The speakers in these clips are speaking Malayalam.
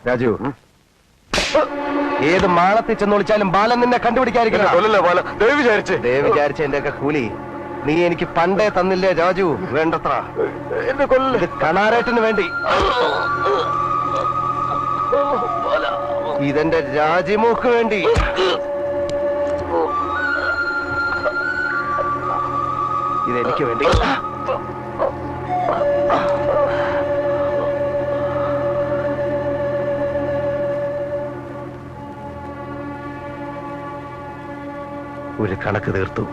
രാജു, ഏത് മാളത്തിൽ ചെന്ന് വിളിച്ചാലും ബാലൻ നിന്നെ കണ്ടുപിടിക്കാതിരിക്കണം. വിചാരിച്ച എന്റെ ഒക്കെ കൂലി നീ എനിക്ക് പണ്ടേ തന്നില്ലേ രാജു? വേണ്ടത്ര കണാരേട്ടിന് വേണ്ടി ഇതെന്റെ രാജിമോക്ക് വേണ്ടി. ഇതെനിക്ക് വേണ്ടി. ഒരു കണക്ക് തീർത്തു.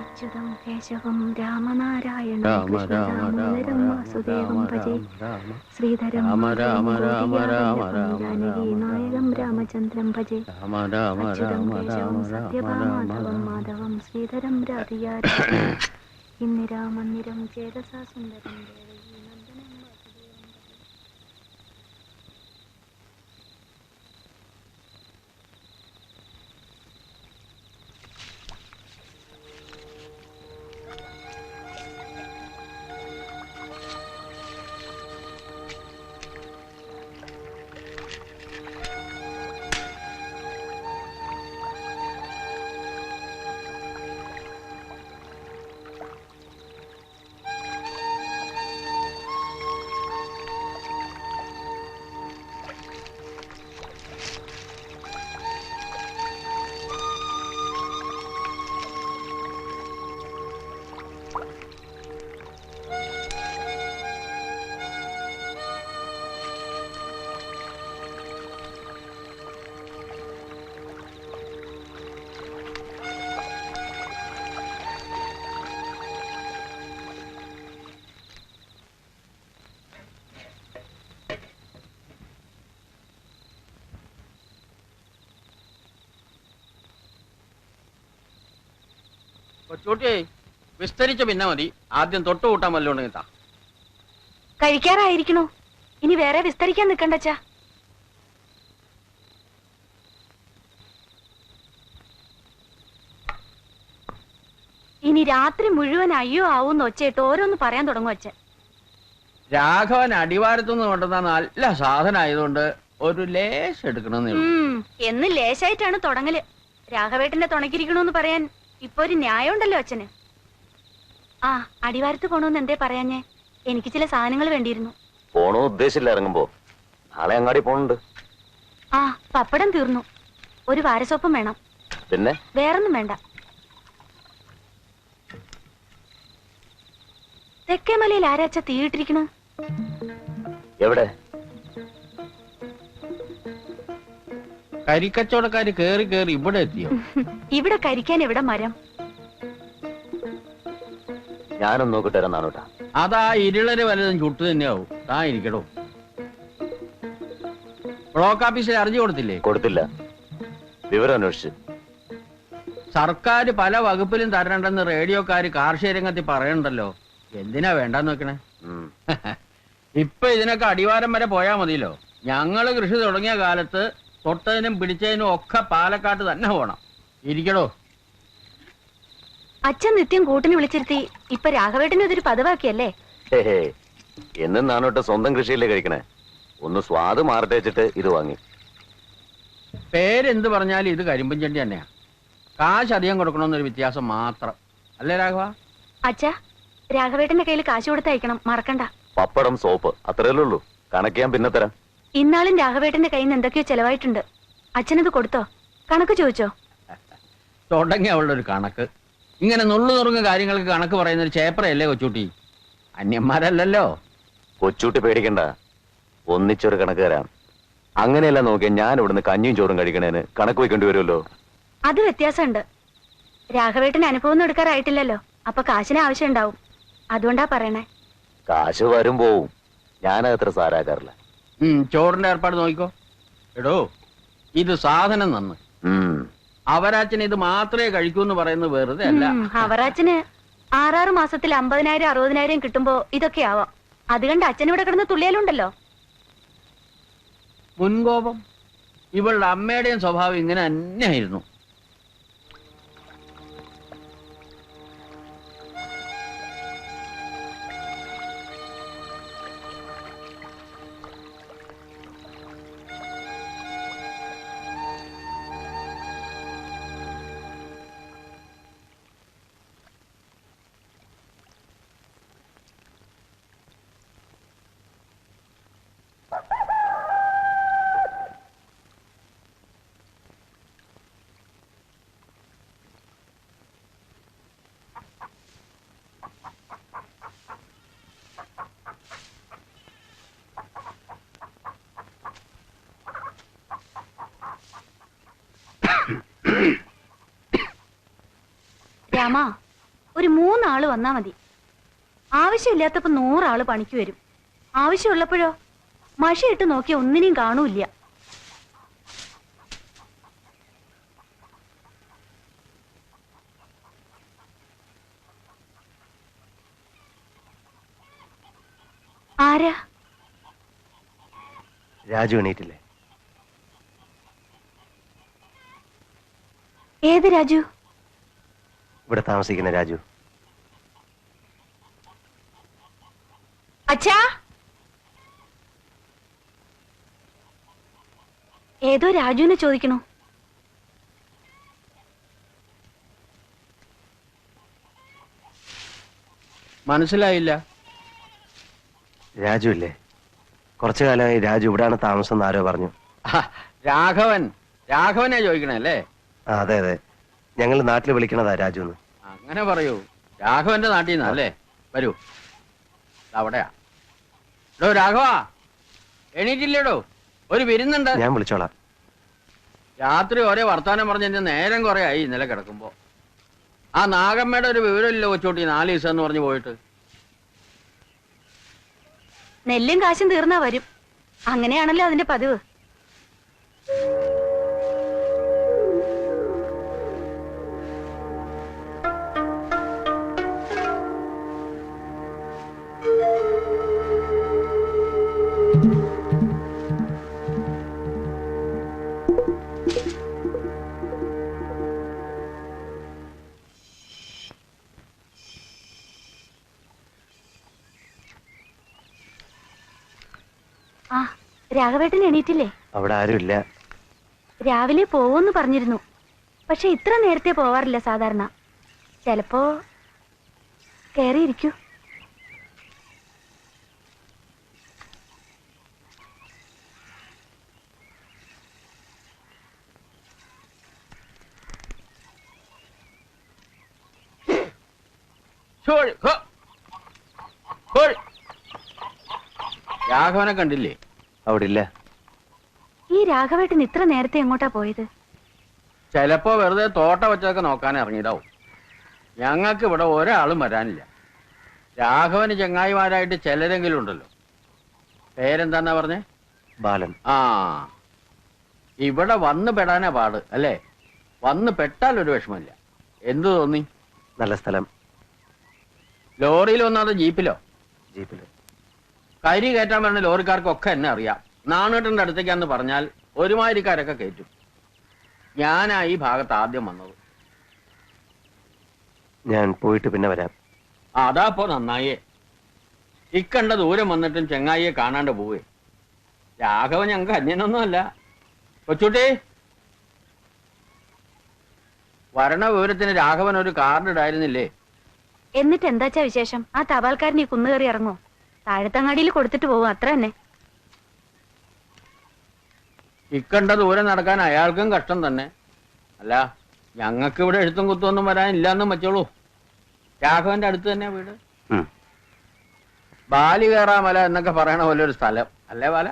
അച്യുതം കേശവം രാമനാരായണം കൃഷ്ണദാമോദരം വാസുദേവം ഭജേ ശ്രീധരം നായകം രാമചന്ദ്രം ഭജേ അച്യുതം കേശവം സത്യഭാമാധവം മാധവം ശ്രീധരം രാധിയാരം ഇന്ദിരാമന്ദിരം ചേതസാ സുന്ദരം ദേവകീ നന്ദനം വാസുദേവം ഭജേ. കൊച്ചൂട്ടിയെ വിസ്തരിച്ച പിന്നെ മതി. ആദ്യം തൊട്ട് കൂട്ടാൻ വല്ലോണ്ടെങ്കിൽ താ. കഴിക്കാറായിരിക്കണോ? ഇനി വേറെ വിസ്തരിക്കാൻ നിൽക്കണ്ടച്ചാ. ഇനി രാത്രി മുഴുവൻ അയ്യോ ആവൂന്ന് ഒച്ചയിട്ട് ഓരോന്ന് പറയാൻ തുടങ്ങും അച്ഛൻ. രാഘവൻ അടിവാരത്തുനിന്ന് കൊണ്ടുവന്ന നല്ല സാധനം ആയതുകൊണ്ട് ഒരു ലേശം എടുക്കണമെന്നേ ഉള്ളൂ. എന്ന് ലേശായിട്ടാണ് തുടങ്ങല്. രാഘവേട്ടന്റെ തുണക്കിരിക്കണോന്ന് പറയാൻ ഇപ്പൊ ഒരു ന്യായം ഉണ്ടല്ലോ അച്ഛന്. ആ, അടിവാരത്ത് പോണോന്ന് എന്തേ പറയാഞ്ഞേ? എനിക്ക് ചില സാധനങ്ങൾ വേണ്ടിയിരുന്നു. പോണോ ഉദ്ദേശിച്ചില്ല. ഇറങ്ങുമ്പോ നാളെ അങ്ങാടി പോണുണ്ട്. ആ, പപ്പടം തീർന്നു. ഒരു വാരസോപ്പും വേണം. പിന്നെ വേറൊന്നും വേണ്ട. തെക്കേമലയിൽ ആരാച്ച തീയിട്ടിരിക്കണ്? എവിടെ? കരിക്കച്ചവടക്കാര് കേറി കേറി ഇവിടെ എത്തിയോ? ഇവിടെ കരിക്കാൻ എവിടെ മരം? ഞാനൊന്ന് നോക്കിട്ട് തരാം നാണോട്ടാ. അതാ ഇരുളര് വലതും ചുട്ടു തന്നെയാവും. താ ഇരിക്കടോ. ബ്ലോക്ക് ഓഫീസിൽ അറിഞ്ഞു കൊടുത്തില്ലേ? കൊടുത്തില്ല. വിവരം അന്വേഷിച്ച്. സർക്കാർ പല വകുപ്പിലും തരണ്ടെന്ന് റേഡിയോക്കാര് കാർഷിക രംഗത്തിൽ പറയണ്ടല്ലോ. എന്തിനാ വേണ്ടാന്ന് വെക്കണേ? ഇപ്പൊ ഇതിനൊക്കെ അടിവാരം വരെ പോയാ മതിയല്ലോ. ഞങ്ങള് കൃഷി തുടങ്ങിയ കാലത്ത് തൊട്ടതിനും പിടിച്ചതിനും ഒക്കെ പാലക്കാട്ട് തന്നെ പോണം. ഇരിക്കടോ. അച്ഛൻ നിത്യം കൂട്ടിന് വിളിച്ചിരുത്തി ഇപ്പൊ രാഘവേട്ടന് ഇതൊരു പതിവാക്കിയല്ലേ? എന്നും നാണോട്ട് സ്വന്തം കൃഷിയില്ലേ കഴിക്കണേ. ഒന്ന് സ്വാദ് മാറട്ടെ വെച്ചിട്ട് ഇത് വാങ്ങി. പേരെന്ത് പറഞ്ഞാലും ഇത് കരിമ്പൻ ചെണ്ടി തന്നെയാ. കാശ് അധികം കൊടുക്കണമെന്നൊരു വ്യത്യാസം മാത്രം അല്ലേ രാഘവ? അച്ഛാ, രാഘവേട്ടന്റെ കയ്യിൽ കാശ് കൊടുത്തയക്കണം, മറക്കണ്ട. പപ്പടം, സോപ്പ് അത്രയല്ലേ ഉള്ളൂ. കണക്ക് ഞാൻ പിന്നെ തരാം. ഇന്നാളും രാഘവേട്ടന്റെ കയ്യിൽ നിന്ന് എന്തൊക്കെയോ ചെലവായിട്ടുണ്ട്. അച്ഛനത് കൊടുത്തോ? കണക്ക് ചോദിച്ചോ? തുടങ്ങി അവളുടെ ഒരു കണക്ക്. ഇങ്ങനെ നുള്ളു നുറുങ്ങ കാര്യങ്ങൾക്ക് കണക്ക് പറയുന്ന ഒരു ചേപ്പറയല്ലേ കൊച്ചൂട്ടി? അന്യന്മാരല്ലല്ലോ. കൊച്ചൂട്ടി പേടിക്കണ്ട, ഒന്നിച്ചൊരു കണക്ക് തരാം. അങ്ങനെയല്ല നോക്കിയാൽ ഞാൻ ഇവിടുന്ന് കഞ്ഞിയും ചോറും കഴിക്കണേന് കണക്ക് വയ്ക്കേണ്ടി വരുമല്ലോ. അത് വ്യത്യാസമുണ്ട്. രാഘവേട്ടന് അനുഭവം ഒന്നും എടുക്കാറായിട്ടില്ലല്ലോ. അപ്പൊ കാശിന് ആവശ്യം ഉണ്ടാവും. അതുകൊണ്ടാ പറയണേ. കാശ് വരും പോവും. ഞാനത്ര സാരാക്കാറില്ല. ചോറിന്റെ ഏർപ്പാട് നോക്കിക്കോ. എടോ, ഇത് സാധനം നന്ന്. അവരാച്ചന് ഇത് മാത്രമേ കഴിക്കൂ എന്ന് പറയുന്നത് വെറുതെ അല്ല. അവരാച്ചന് 6 മാസത്തിൽ 50,000 60,000 കിട്ടുമ്പോ ഇതൊക്കെ ആവാം. അത് കണ്ട് അച്ഛൻ ഇവിടെ കിടന്ന് തുള്ളിയാലുണ്ടല്ലോ. മുൻകോപം. ഇവളുടെ അമ്മയുടെയും സ്വഭാവം ഇങ്ങനെ തന്നെയായിരുന്നു. രാമാ, ഒരു 3 ആള് വന്നാ മതി. ആവശ്യമില്ലാത്തപ്പോ 100 ആള് പണിക്ക് വരും. ആവശ്യമുള്ളപ്പോഴോ മഷിയിട്ട് നോക്കി ഒന്നിനെയും കാണൂല്ല. ആരാ? രാജു എണീറ്റില്ലേ? ഏത് രാജു? ഇവിടെ താമസിക്കുന്ന രാജു. അച്ഛാ, ഏതോ രാജുവിനെ ചോദിക്കണു. മനസ്സിലായില്ല. രാജു ഇല്ലേ? കുറച്ചു കാലമായി രാജു ഇവിടാണ് താമസം എന്ന് ആരോ പറഞ്ഞു. രാഘവനെ ചോദിക്കണേ അല്ലേ? അതെ അതെ, ഞങ്ങൾ നാട്ടിൽ വിളിക്കണതാ രാജു എന്ന്. അങ്ങനെ പറയൂ. രാഘവന്റെ നാട്ടിൽ നിന്നല്ലേ? വരൂ, അവിടെയാ. എടോ രാഘവ, എണീറ്റില്ലേടോ? ഒരു വിരുന്നുണ്ട്. ഞാൻ വിളിച്ചോളാം. രാത്രി ഒരേ വർത്താനം പറഞ്ഞ് എന്റെ നേരം കുറെ ആയി ഇന്നലെ കിടക്കുമ്പോ. ആ നാഗമ്മയുടെ ഒരു വിവരമില്ല കൊച്ചോട്ടി, 4 ദിവസം എന്ന് പറഞ്ഞു പോയിട്ട്. നെല്ലും കാശും തീർന്നാ വരും. അങ്ങനെയാണല്ലോ അതിന്റെ പതിവ്. ആ, രാഘവേട്ടൻ എണീറ്റില്ലേ? അവിടെ ആരുമില്ല. രാവിലെ പോവെന്ന് പറഞ്ഞിരുന്നു. പക്ഷെ ഇത്ര നേരത്തെ പോവാറില്ല സാധാരണ. ചിലപ്പോ കേറിയിരിക്കൂ. രാഘവനെ കണ്ടില്ലേ? അവിടെ ഇല്ല. ഈ രാഘവേട്ടൻ ഇത്ര നേരത്തെ എങ്ങോട്ടാ പോയത്? ചിലപ്പോ വെറുതെ തോട്ട വെച്ചതൊക്കെ നോക്കാൻ ഇറങ്ങിയതാവും. ഞങ്ങൾക്ക് ഇവിടെ ഒരാളും വരാനില്ല. രാഘവന് ചങ്ങായിമാരായിട്ട് ചിലരെങ്കിലും ഉണ്ടല്ലോ. പേരെന്താന്നാ പറഞ്ഞേ? ബാലൻ. ആ, ഇവിടെ വന്ന് പെടാനാ പാട് അല്ലേ? വന്ന് പെട്ടാൽ ഒരു വിഷമമില്ല. എന്തു തോന്നി? നല്ല സ്ഥലം. ലോറിയിൽ വന്നാതെ ജീപ്പിലോ? ജീപ്പില്. കരി കയറ്റാൻ പറഞ്ഞ ലോറിക്കാർക്കൊക്കെ എന്നെ അറിയാം. നാണേട്ടന്റെ അടുത്തേക്കാന്ന് പറഞ്ഞാൽ ഒരുമാതിരിക്കാരൊക്കെ കയറ്റും. ഞാനാ ഈ ഭാഗത്ത് ആദ്യം വന്നത്. ഞാൻ പോയിട്ട് പിന്നെ വരാം. അതാപ്പോ നന്നായേ. ഇക്കണ്ട ദൂരം വന്നിട്ടും ചെങ്ങായിയെ കാണാണ്ട് പോവേ. രാഘവൻ ഞങ്ങൾക്ക് അന്യനൊന്നും അല്ല. കൊച്ചൂട്ടി, വരണ വിവരത്തിന് രാഘവൻ ഒരു കാർഡ് ഇടായിരുന്നില്ലേ? എന്നിട്ട് എന്താച്ചാ വിശേഷം? ആ തപാൽക്കാരൻ ഈ കുന്നുകയറി ഇറങ്ങോ? താഴത്തങ്ങാടിയിൽ കൊടുത്തിട്ട് പോകും, അത്ര തന്നെ. ഇക്കണ്ട ദൂരം നടക്കാൻ അയാൾക്കും കഷ്ടം തന്നെ. അല്ല, ഞങ്ങൾക്ക് ഇവിടെ എഴുത്തും കുത്തൊന്നും വരാനില്ലാന്നും വെച്ചോളൂ. രാഘവന്റെ അടുത്ത് തന്നെ വീട്. ബാലി കയറാമല എന്നൊക്കെ പറയണ പോലെ ഒരു സ്ഥലം അല്ലേ ബാല?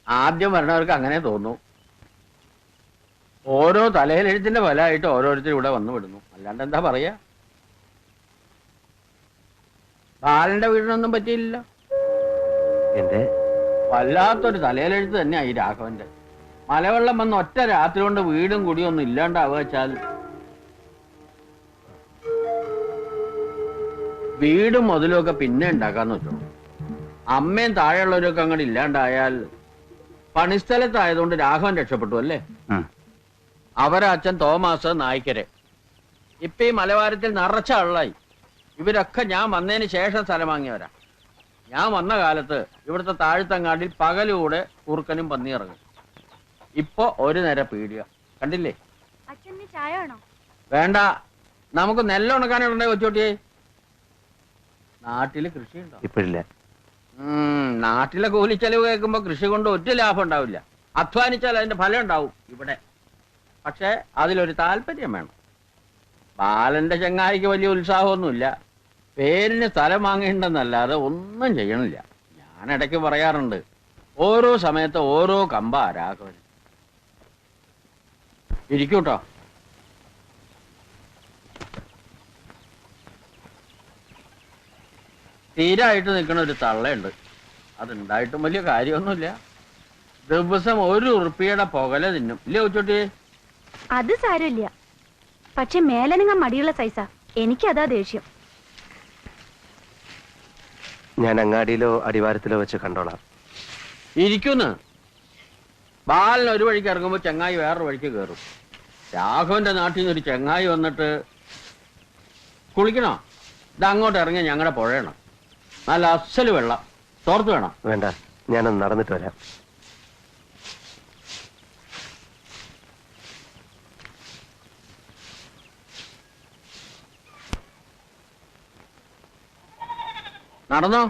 ആദ്യം വരണവർക്ക് അങ്ങനെ തോന്നും. ഓരോ തലയിലെഴുത്തിന്റെ ഫലമായിട്ട് ഓരോരുത്തരും ഇവിടെ വന്നു വിടുന്നു. അല്ലാണ്ട് എന്താ പറയാ? ബാലന്റെ വീടിനൊന്നും പറ്റിയില്ലല്ലോ. എന്റെ വല്ലാത്തൊരു തലയിലെഴുത്ത് തന്നെയാ ഈ രാഘവന്റെ. മലവെള്ളം വന്ന് ഒറ്റ രാത്രി കൊണ്ട് വീടും കുടിയൊന്നും ഇല്ലാണ്ടാവുക വെച്ചാൽ, വീടും മുതലും ഒക്കെ പിന്നെ ഉണ്ടാക്കാന്ന് വെച്ചോ. അമ്മയും താഴെയുള്ളവരൊക്കെ അങ്ങോട്ട് ഇല്ലാണ്ടായാൽ, പണിസ്ഥലത്തായതുകൊണ്ട് രാഘവൻ രക്ഷപ്പെട്ടു അല്ലേ? അവരെ അച്ഛൻ തോമാസ് നായ്ക്കരെ. ഇപ്പൊ ഈ മലവാരത്തിൽ നിറച്ച ആളായി. ഇവരൊക്കെ ഞാൻ വന്നതിന് ശേഷം സ്ഥലം വാങ്ങിയവരാ. ഞാൻ വന്ന കാലത്ത് ഇവിടുത്തെ താഴ്ത്തങ്ങാടിൽ പകലൂടെ കുറുക്കനും പന്നി ഇറങ്ങും. ഇപ്പൊ ഒരു നേരം പീടിക. കണ്ടില്ലേ? അച്ഛന് ചായ വേണോ? വേണ്ട, നമുക്ക് നെല്ലുണക്കാനുണ്ടേ കൊച്ചോട്ടിയെ. നാട്ടില് കൃഷിയുണ്ടോ? ഇപ്പോഴില്ല. നാട്ടിലെ കൂലിച്ചെലവ് കേൾക്കുമ്പോ കൃഷി കൊണ്ട് ഒറ്റ ലാഭം ഉണ്ടാവില്ല. അധ്വാനിച്ചാൽ അതിന്റെ ഫലം ഉണ്ടാവും ഇവിടെ. പക്ഷെ അതിലൊരു താല്പര്യം വേണം. ബാലന്റെ ചങ്ങായിക്ക് വലിയ ഉത്സാഹമൊന്നുമില്ല. പേരിന് സ്ഥലം വാങ്ങേണ്ടെന്നല്ലാതെ ഒന്നും ചെയ്യണില്ല. ഞാൻ ഇടയ്ക്ക് പറയാറുണ്ട്, ഓരോ സമയത്ത് ഓരോ കമ്പാ രാഘവൻ. ഇരിക്കൂട്ടോ. തീരായിട്ട് നിൽക്കണ ഒരു തള്ളയുണ്ട്. അതുണ്ടായിട്ടും വലിയ കാര്യമൊന്നുമില്ല. ദിവസം 1 ഉറുപ്പിയുടെ പുകല തിന്നും ഇല്ലേ ഉച്ചോട്ടി? അത് സാരമില്ല. പക്ഷെ മേലനങ്ങ മടിയുള്ള സൈസാ. എനിക്കതാ ദേഷ്യം. ഞാൻ അങ്ങാടിയിലോ അടിവാരത്തിലോ വെച്ച് കണ്ടോളാം. ഇരിക്കുന്നു. ബാലൻ ഒരു വഴിക്ക് ഇറങ്ങുമ്പോ ചെങ്ങായി വേറൊരു വഴിക്ക് കയറും. രാഘവന്റെ നാട്ടിൽ നിന്ന് ഒരു ചെങ്ങായി വന്നിട്ട്, കുളിക്കണോ? ഇത് അങ്ങോട്ട് ഇറങ്ങി ഞങ്ങളുടെ പുഴയണം. നല്ല അസല് വെള്ളം. തോർത്ത് വേണം. വേണ്ട, ഞാനൊന്ന് നടന്നിട്ട് വരാം. നടന്നോ?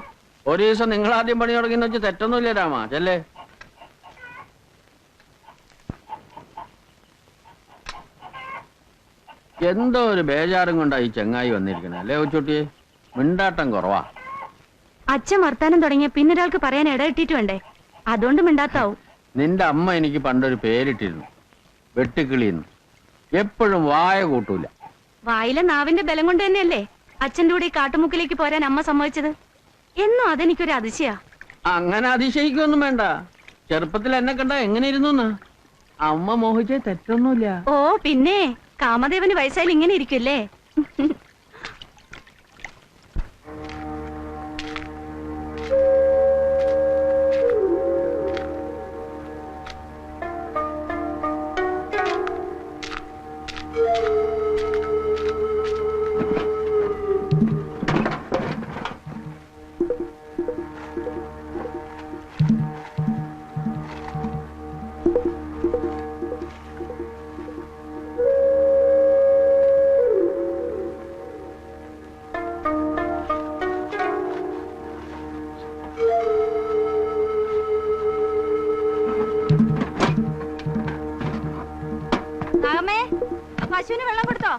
ഒരു ദിവസം നിങ്ങൾ ആദ്യം പണി തുടങ്ങിയെന്ന് വെച്ച് തെറ്റൊന്നുമില്ല രാമ. ചെല്ലേ. എന്തോ ഒരു ബേജാറും കൊണ്ടാ ഈ ചെങ്ങായി വന്നിരിക്കണേ അല്ലേ കൊച്ചുട്ടിയെ? മിണ്ടാട്ടം കുറവാ. അച്ഛൻ വർത്താനം തുടങ്ങിയ പിന്നൊരാൾക്ക് പറയാൻ ഇടയിട്ടിട്ട് വേണ്ടേ? അതുകൊണ്ട് മിണ്ടാത്താവും. നിന്റെ അമ്മ എനിക്ക് പണ്ടൊരു പേരിട്ടിരുന്നു, വെട്ടുക്കിളിന്ന്. എപ്പോഴും വായ കൂട്ടൂല. വായിലെ നാവിന്റെ ബലം കൊണ്ട് തന്നെയല്ലേ അച്ഛന്റെ കൂടെ ഈ കാട്ടുമുക്കിലേക്ക് പോരാൻ അമ്മ സമ്മതിച്ചത്. എന്നും അതെനിക്കൊരു അതിശയാ. അങ്ങനെ അതിശയിക്കൊന്നും വേണ്ട. ചെറുപ്പത്തിൽ എന്നെ കണ്ട എങ്ങനെ ഇരുന്നു? അമ്മ മോഹിച്ചേ തെറ്റൊന്നുമില്ല. ഓ പിന്നെ, കാമദേവന് വയസ്സായാലും ഇങ്ങനെ ഇരിക്കുമല്ലേ? പശുവിന് വെള്ളം കൊടുത്തോ?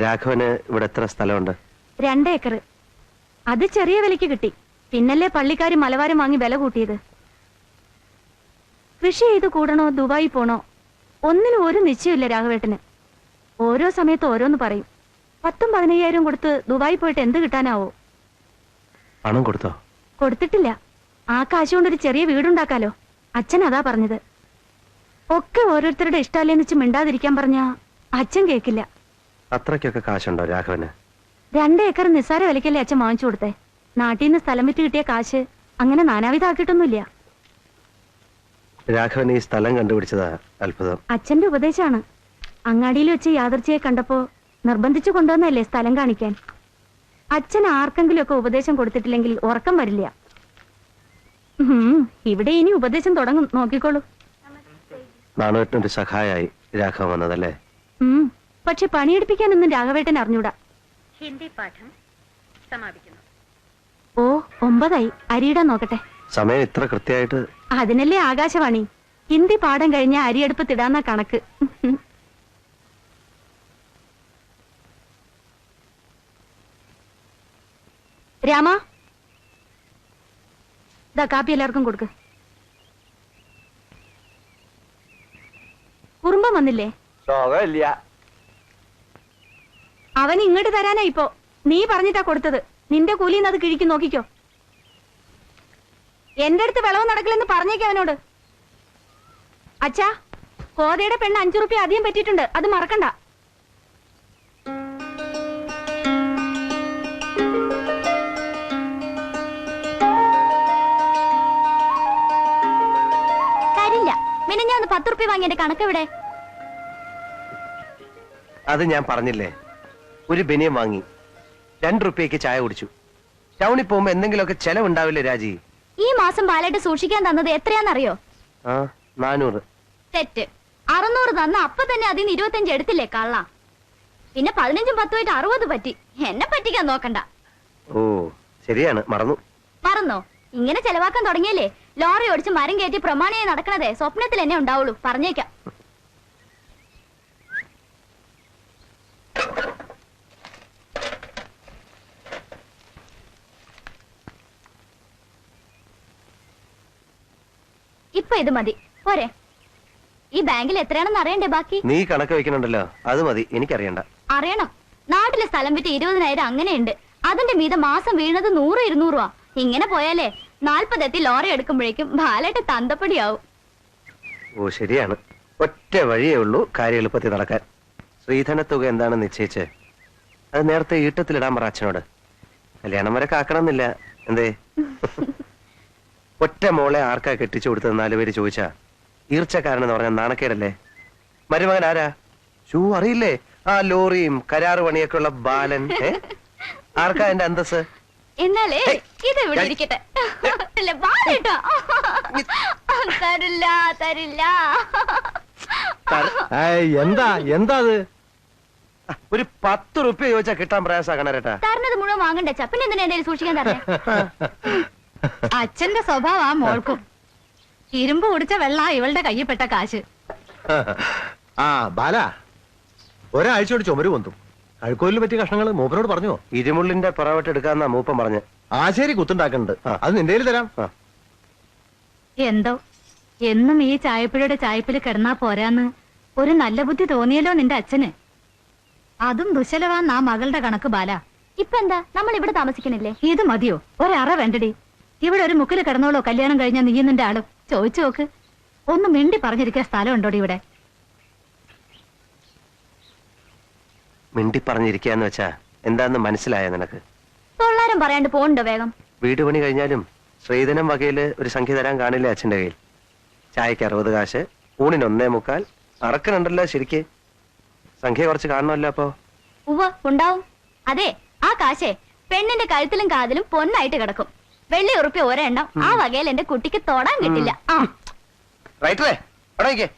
രാഘവന് ഇവിടെ എത്ര സ്ഥലമുണ്ട്? 2 ഏക്കർ. അത് ചെറിയ വിലക്ക് കിട്ടി. പിന്നല്ലേ പള്ളിക്കാര് മലവാരം വാങ്ങി വില കൂട്ടിയത്. കൃഷി ചെയ്ത് കൂടണോ ദുബായി പോണോ ഒന്നിനും ഒരു നിശ്ചയമില്ല രാഘവേട്ടന്. ഓരോ സമയത്ത് ഓരോന്ന് പറയും. 10,000-15,000 കൊടുത്ത് ദുബായി പോയിട്ട് എന്ത് കിട്ടാനാവോ? പണം കൊടുത്തോ? കൊടുത്തിട്ടില്ല. ആ കാശ് കൊണ്ടൊരു ചെറിയ വീടുണ്ടാക്കാലോ. അച്ഛൻ അതാ പറഞ്ഞത്. ഒക്കെ ഓരോരുത്തരുടെ ഇഷ്ടമല്ലേന്ന് വെച്ച് മിണ്ടാതിരിക്കാൻ പറഞ്ഞ അച്ഛൻ കേക്കില്ല. അത്രയ്ക്കൊക്കെ കാശുണ്ടോ രാഘവന്? 2 ഏക്കർ നിസ്സാര വിലക്കല്ലേ അച്ഛൻ വാങ്ങിച്ചു കൊടുത്തേ. നാട്ടിൽ നിന്ന് സ്ഥലം വിറ്റ് കിട്ടിയ കാശ് അങ്ങനെ നാനാവിധാക്കിയിട്ടൊന്നുമില്ല. രാഘവൻ ഈ സ്ഥലം കണ്ടുപിടിച്ചതാ അത്ഭുതം. അച്ഛന്റെ ഉപദേശമാണ്. അങ്ങാടിയിൽ വെച്ച് യാദർച്ചയെ കണ്ടപ്പോ നിർബന്ധിച്ചു കൊണ്ടുവന്നല്ലേ സ്ഥലം കാണിക്കാൻ. അച്ഛൻ ആർക്കെങ്കിലും ഒക്കെ ഉപദേശം കൊടുത്തിട്ടില്ലെങ്കിൽ ഉറക്കം വരില്ല. ഇവിടെ ഇനി ഉപദേശം തുടങ്ങും, നോക്കിക്കോളൂ. നാണുവേട്ടനൊരു സഹായായി രാഘവൻ വന്നതല്ലേ? പക്ഷെ പണിയെടുപ്പിക്കാനൊന്നും രാഘവേട്ടൻ അറിഞ്ഞൂടാ. ഹിന്ദി പാഠം സമാപിക്കുന്നു. ഓ 9 അരിയിടാൻ നോക്കട്ടെ. സമയം ഇത്ര കൃത്യമായിട്ട്? അതിനല്ലേ ആകാശവാണി. ഹിന്ദി പാഠം കഴിഞ്ഞ അരിയെടുപ്പത്തിടാന്ന കണക്ക്. രാമ, ദാ കാപ്പി എല്ലാവർക്കും കൊടുക്ക്. കുറുമ്പം വന്നില്ലേ? അവൻ ഇങ്ങോട്ട് തരാനാ ഇപ്പോ. നീ പറഞ്ഞിട്ടാ കൊടുത്തത്. നിന്റെ കൂലിന്ന് അത് കിഴിക്കും, നോക്കിക്കോ. എന്റെ അടുത്ത് വിളവ് നടക്കില്ലെന്ന് പറഞ്ഞേക്ക് അവനോട്. അച്ഛാ, കോതയുടെ പെണ്ണ് 5 റുപ്യ അധികം പറ്റിയിട്ടുണ്ട്, അത് മറക്കണ്ട. തരില്ല. പിന്നെ ഞാൻ 10 റുപ്യ വാങ്ങിയ കണക്കെവിടെ? അത് ഞാൻ പറഞ്ഞില്ലേ, ഒരു ബനിയം വാങ്ങി 2 റുപ്യക്ക് ചായ കുടിച്ചു. ടൗണിൽ പോകുമ്പോ എന്തെങ്കിലുമൊക്കെ ചെലവുണ്ടാവില്ലേ രാജി? ഈ മാസം പാലായിട്ട് സൂക്ഷിക്കാൻ തന്നത് എത്രയാണെന്നറിയോ? 400. തെറ്റ്. 600 തന്ന അപ്പൊ തന്നെ അതിന് 25 എടുത്തില്ലേ കള്ള. പിന്നെ 15ഉം 10ഉമായിട്ട് 60 പറ്റി. എന്നെ പറ്റിക്കാൻ നോക്കണ്ട. ഓ ശരിയാണ്, മറന്നോ? ഇങ്ങനെ ചെലവാക്കാൻ തുടങ്ങിയല്ലേ ലോറി ഓടിച്ച് മരം കയറ്റി പ്രമാണിയായി നടക്കണതേ സ്വപ്നത്തിൽ എന്നെ ഉണ്ടാവുള്ളൂ, പറഞ്ഞേക്കാം. ഇപ്പൊ ഇത് മതി പോരെ? ഈ ബാങ്കിൽ എത്രയാണെന്ന് അറിയണ്ടേ ബാക്കി? നീ കണക്ക് വെക്കണുണ്ടല്ലോ, അത് മതി, എനിക്കറിയണ്ട. അറിയണം. നാട്ടിലെ സ്ഥലം വിറ്റ് 20,000 അങ്ങനെയുണ്ട്. അതിന്റെ മീതെ മാസം വീണത് 100-200 രൂപ. ഇങ്ങനെ പോയാലേ 40 എത്തി ലോറി എടുക്കുമ്പോഴേക്കും ബാലായിട്ട് തന്തപ്പടിയാവും. ഓ ശരിയാണ്, ഒറ്റ വഴിയേ ഉള്ളൂ കാര്യം എളുപ്പത്തിൽ നടക്കാൻ. ശ്രീധന തുക എന്താണെന്ന് നിശ്ചയിച്ച് അത് നേരത്തെ ഈട്ടത്തിലിടാൻ പറ അച്ഛനോട്. കല്യാണം വരെ കാക്കണമെന്നില്ല. എന്തേ? ഒറ്റ മോളെ ആർക്കാ കെട്ടിച്ചു കൊടുത്തത് 4 പേര് ചോദിച്ചാ ഈർച്ചക്കാരനെന്ന് പറഞ്ഞ നാണക്കേടല്ലേ? മരുമകൻ ആരാ? അറിയില്ലേ? ആ ലോറിയും കരാറ് പണിയൊക്കെ ഉള്ള ബാലൻ. ആർക്കാ എന്റെ അന്തസ്? എന്നാലേ ഇത് ഇവിടെ ഇരിക്കട്ടെ. തരില്ല. എന്താ അത്? ഒരു 10 റുപ്യ ചോദിച്ചാ കിട്ടാൻ പ്രയാസാക്കണേട്ടാ. തരുന്നത് മുഴുവൻ വാങ്ങണ്ടേ? പിന്നെ എന്തിനാ എന്റെ സൂക്ഷിക്കാൻ തരണേ? അച്ഛന്റെ സ്വഭാവം ആ മോൾക്കും. ഇരുമ്പ് കുടിച്ച വെള്ള ഇവളുടെ കയ്യിൽപ്പെട്ട കാശ്. ബാല, ഒരാഴ്ചയോട് ചുമര് പൊന്തും. അഴുക്കോലിന് പറ്റിയ കഷ്ണങ്ങൾ മൂപ്പനോട് പറഞ്ഞോ? ഇരുമുള്ളിന്റെ പിറവട്ട് എടുക്കാന്നാ മൂപ്പൻ പറഞ്ഞ്. ആശേരി കുത്തുണ്ടാക്കുന്നുണ്ട്, അത് നിന്റെ തരാം. എന്തോ എന്നും ഈ ചായപ്പുഴയുടെ ചായപ്പിൽ കിടന്നാ പോരാന്ന് ഒരു നല്ല ബുദ്ധി തോന്നിയല്ലോ നിന്റെ അച്ഛന്. അതും ദുശലവാന്ന് ആ മകളുടെ കണക്ക് ബാല. ഇപ്പൊ എന്താ നമ്മൾ ഇവിടെ താമസിക്കണില്ലേ? ഇത് മതിയോ? ഒരറ വേണ്ടടി. ഇവിടെ ഒരു മുക്കില് കിടന്നോളോ കല്യാണം കഴിഞ്ഞ നീ നിന്റെ ആളും? ചോദിച്ചു നോക്ക്. ഒന്ന് മിണ്ടി പറഞ്ഞിരിക്കാൻ സ്ഥലം ഉണ്ടോടി ഇവിടെ? മിണ്ടി പറഞ്ഞിരിക്കാന്ന് വെച്ചാ എന്താന്ന് മനസ്സിലായ നിനക്ക്? തൊള്ളാരം പറയാണ്ട് പോണ്ടോ വേഗം? വീട് പണി കഴിഞ്ഞാലും ശ്രീധനം വകയില് ഒരു സംഖ്യ തരാൻ കാണില്ലേ അച്ഛന്റെ കയ്യിൽ? ചായക്ക് 60 കാശ്, ഊണിന് 1.25, അറക്കനുണ്ടല്ലോ ശരിക്ക്. സംഖ്യ കുറച്ച് കാണണമല്ലോ അപ്പൊ. ഉവ്വ ഉണ്ടാവും. അതെ, ആ കാശേ പെണ്ണിന്റെ കഴുത്തിലും കാതിലും പൊന്നായിട്ട് കിടക്കും. വെള്ളി ഉറുപ്പ്യ ഒരെണ്ണം ആ വകയിൽ എന്റെ കുട്ടിക്ക് തൊടാൻ കിട്ടില്ല. റൈറ്ററേ അവിടെ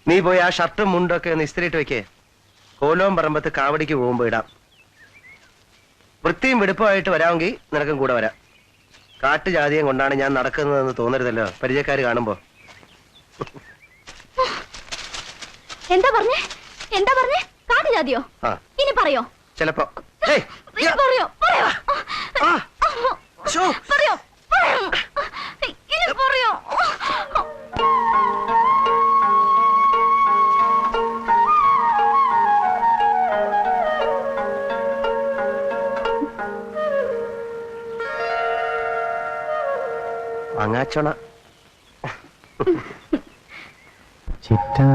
നീ പോയി ആ ഷർട്ടും മുണ്ടൊക്കെ ഒന്ന് ഇസ്തിരിയിട്ട് വെക്കേ. കോലോം പറമ്പത്ത് കാവടിക്ക് പോകുമ്പോ ഇടാം. വൃത്തിയും വെടുപ്പമായിട്ട് വരാമെങ്കിൽ നിനക്കും കൂടെ വരാം. കാട്ടുജാതിയും കൊണ്ടാണ് ഞാൻ നടക്കുന്നതെന്ന് തോന്നരുതല്ലോ പരിചയക്കാര് കാണുമ്പോ. എന്താ പറഞ്ഞേ? എന്താ പറഞ്ഞേ? കാട്ടുജാതിയോ? ആ ഇനി പറയോ? ചിലപ്പോ. ഏയ്, ഇനി പറയോ? പറയോ? ആ, ശോ. പറയോ? ഇനി പറയോ? അങ്ങാച്ചോണ.